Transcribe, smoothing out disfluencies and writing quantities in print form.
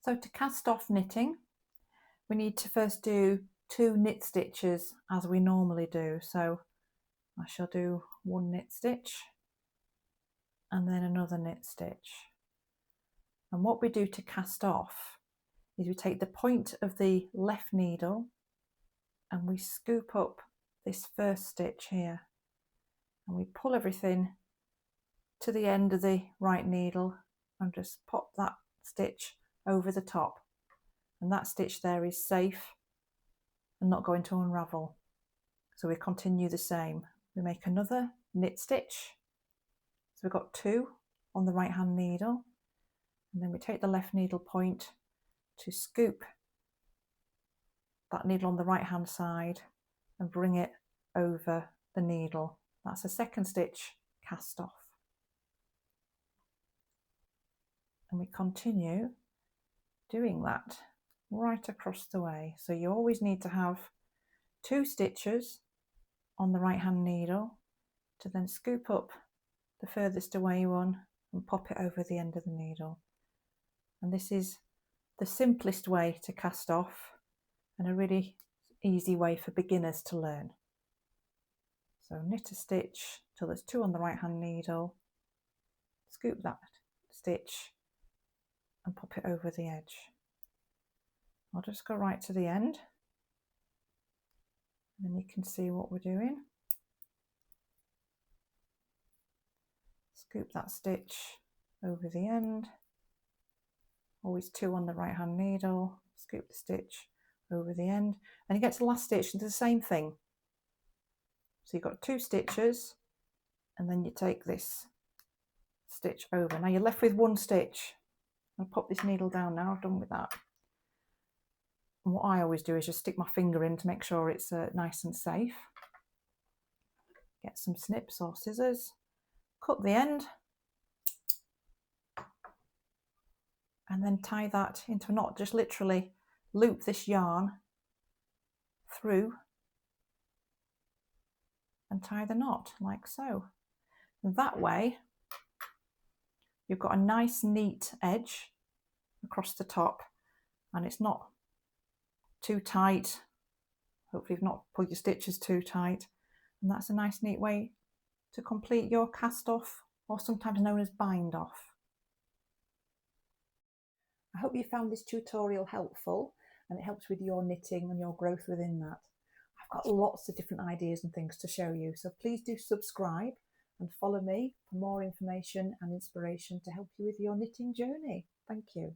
So to cast off knitting, we need to first do 2 knit stitches as we normally do. So I shall do 1 knit stitch and then another knit stitch. And what we do to cast off is we take the point of the left needle and we scoop up this first stitch here, and we pull everything to the end of the right needle and just pop that stitch over the top, and that stitch there is safe and not going to unravel. So we continue the same. We make another knit stitch, so we've got 2 on the right hand needle, and then we take the left needle point to scoop that needle on the right hand side and bring it over the needle. That's a second stitch cast off. And we continue doing that right across the way. So you always need to have 2 stitches on the right hand needle to then scoop up the furthest away one and pop it over the end of the needle. And this is the simplest way to cast off and a really easy way for beginners to learn. So knit a stitch till there's 2 on the right hand needle, scoop that stitch and pop it over the edge. I'll just go right to the end and then you can see what we're doing. Scoop that stitch over the end, always 2 on the right hand needle, scoop the stitch over the end, and you get to the last stitch and do the same thing. So you've got 2 stitches and then you take this stitch over. Now you're left with 1 stitch. I'll pop this needle down now, I've done with that. And what I always do is just stick my finger in to make sure it's nice and safe. Get some snips or scissors, cut the end, and then tie that into a knot. Just literally loop this yarn through and tie the knot like so. And that way you've got a nice neat edge across the top and it's not too tight. Hopefully you've not pulled your stitches too tight, and that's a nice neat way to complete your cast off, or sometimes known as bind off. I hope you found this tutorial helpful and it helps with your knitting and your growth within that. I've got lots of different ideas and things to show you, so please do subscribe and follow me for more information and inspiration to help you with your knitting journey. Thank you.